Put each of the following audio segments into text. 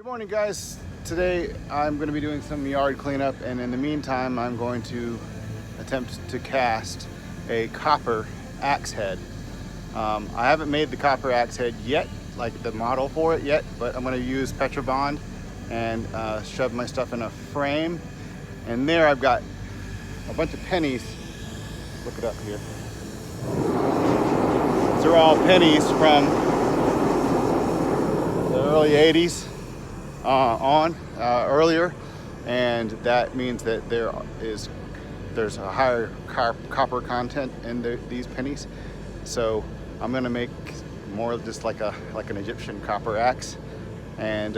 Good morning, guys. Today I'm going to be doing some yard cleanup, and in the meantime I'm going to attempt to cast a copper axe head. I haven't made the copper axe head yet, like the model for it yet, but I'm going to use Petrobond and shove my stuff in a frame. And there I've got a bunch of pennies. Look it up here. These are all pennies from the early 80s. Earlier, and that means that there's a higher copper content in these pennies. So I'm gonna make more just like an Egyptian copper axe, and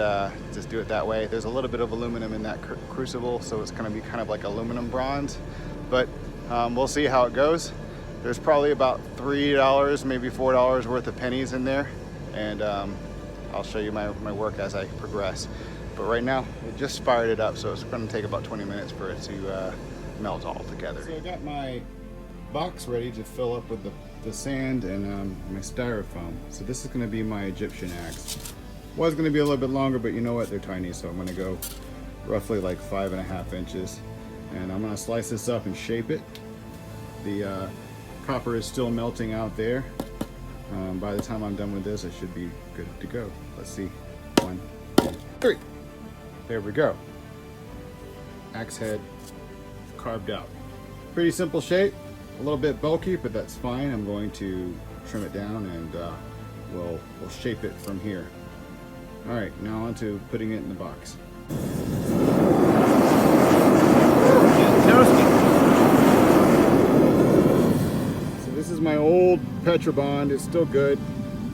just do it that way. There's a little bit of aluminum in that crucible, so it's gonna be kind of like aluminum bronze, but we'll see how it goes. There's probably about $3, maybe $4 worth of pennies in there, and I'll show you my work as I progress. But right now, we just fired it up, so it's going to take about 20 minutes for it to melt all together. So I got my box ready to fill up with the sand and my styrofoam. So this is going to be my Egyptian axe. Was going to be a little bit longer, but you know what? They're tiny, so I'm going to go roughly like 5.5 inches. And I'm going to slice this up and shape it. The copper is still melting out there. By the time I'm done with this, I should be good to go. Let's see. 1, 2, 3. There we go. Axe head carved out. Pretty simple shape. A little bit bulky, but that's fine. I'm going to trim it down and we'll shape it from here. All right, now on to putting it in the box. This is my old Petrobond. It's still good.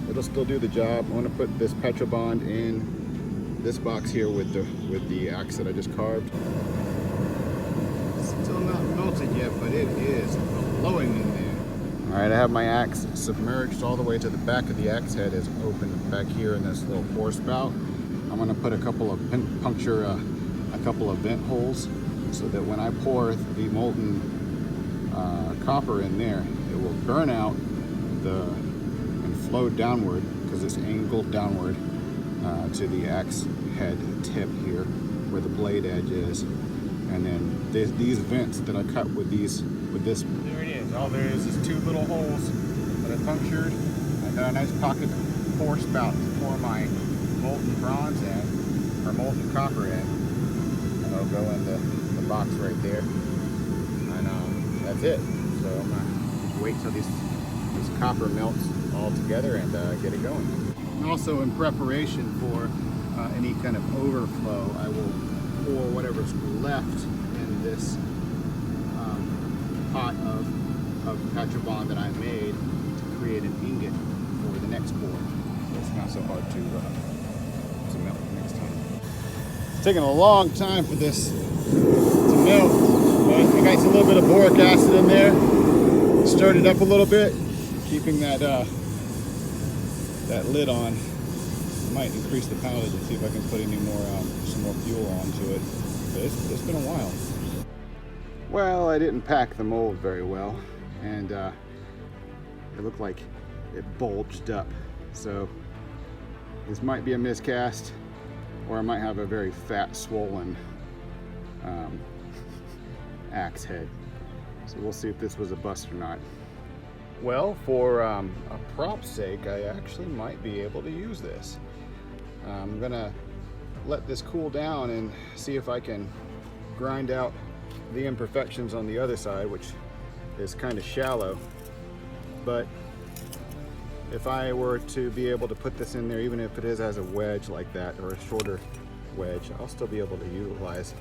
It'll still do the job. I want to put this Petrobond in this box here with the axe that I just carved. Still not melted yet, but it is blowing in there. All right, I have my axe submerged all the way to the back of the axe head is open back here in this little pour spout. I'm going to put puncture a couple of vent holes so that when I pour the molten copper in there, it will burn out and flow downward because it's angled downward to the axe head tip here where the blade edge is. And then these vents that I cut with this. There it is. All there is 2 little holes that I punctured. I got a nice pocket pour spout to pour my molten bronze in, or molten copper in. And it'll go in the box right there. And that's it. So I'm gonna wait till this copper melts all together and get it going. And also, in preparation for any kind of overflow, I will pour whatever's left in this pot of Petrobond that I made to create an ingot for the next pour. So it's not so hard to melt next time. It's taking a long time for this to melt, but I got a little bit of boric acid in there. Stirred it up a little bit, keeping that lid on. I might increase the poundage and see if I can put some more fuel onto it. But it's been a while. Well, I didn't pack the mold very well, and it looked like it bulged up. So this might be a miscast, or I might have a very fat, swollen axe head. So we'll see if this was a bust or not. Well, for a prop's sake, I actually might be able to use this. I'm gonna let this cool down and see if I can grind out the imperfections on the other side, which is kind of shallow. But if I were to be able to put this in there, even if it is as a wedge like that, or a shorter wedge, I'll still be able to utilize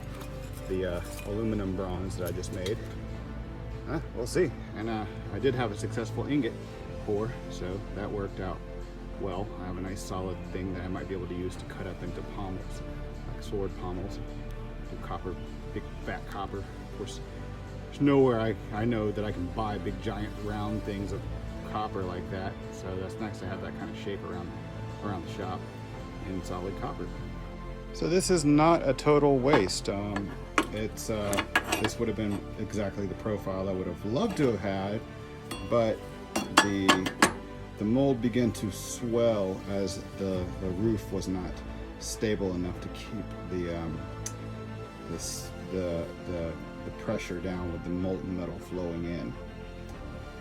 the aluminum bronze that I just made. We'll see. And I did have a successful ingot pour, so that worked out well. I have a nice solid thing that I might be able to use to cut up into pommels, like sword pommels. Do copper, big fat copper. Of course, there's nowhere I know that I can buy big giant round things of copper like that, so that's nice to have that kind of shape around the shop in solid copper. So this is not a total waste. This would have been exactly the profile I would have loved to have had, but the mold began to swell as the roof was not stable enough to keep the pressure down with the molten metal flowing in.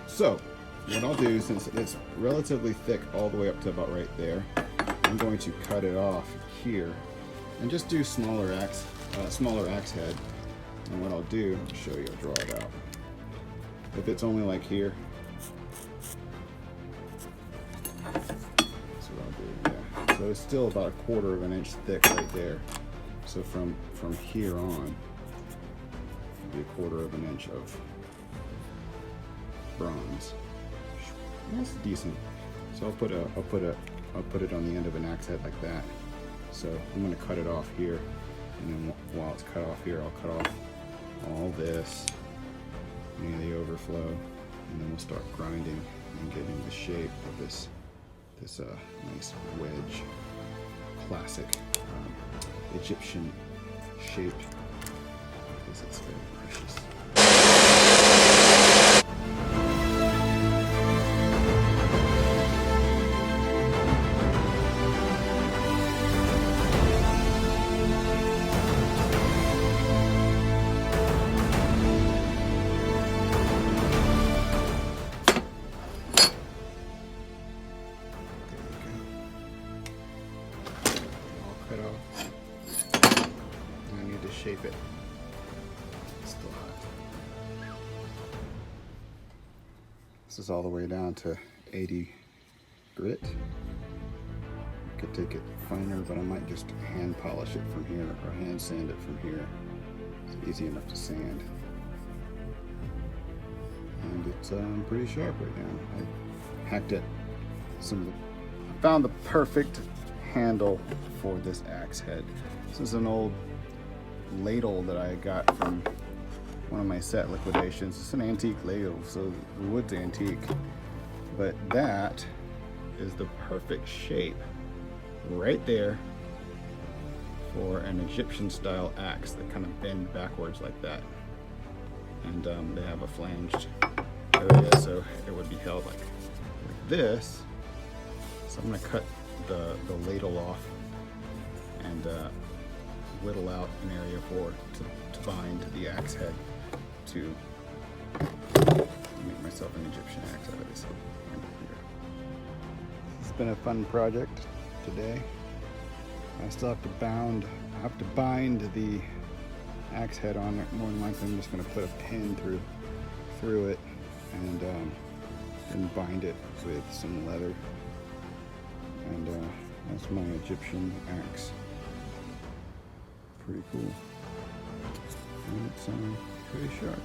So what I'll do, since it's relatively thick all the way up to about right there, I'm going to cut it off here and just do smaller axe head. And what I'll do, I'll show you, I'll draw it out. If it's only like here, that's what I'll do, yeah. So it's still about 1/4 of an inch thick right there. So from here on, it'll be 1/4 of an inch of bronze. That's decent. So I'll put it on the end of an axe head like that. So I'm going to cut it off here, and then while it's cut off here, I'll cut off all this, any of the overflow, and then we'll start grinding and getting the shape of this nice wedge, classic Egyptian shape, because it's very precious. Cut off. I need to shape it. It's still hot. This is all the way down to 80 grit. I could take it finer, but I might just hand polish it from here or hand sand it from here. It's easy enough to sand. And it's pretty sharp right now. I hacked it. I found the perfect handle for this axe head. This is an old ladle that I got from one of my set liquidations. It's an antique ladle, so the wood's antique. But that is the perfect shape right there for an Egyptian style axe that kind of bend backwards like that. And they have a flanged area, so it would be held like this. So I'm going to cut the ladle off and whittle out an area to bind the axe head to make myself an Egyptian axe out of this handle here. It's been a fun project today. I still have to bind the axe head on it. More than likely, I'm just going to put a pin through it and bind it with some leather. And that's my Egyptian axe. Pretty cool. And it's pretty sharp.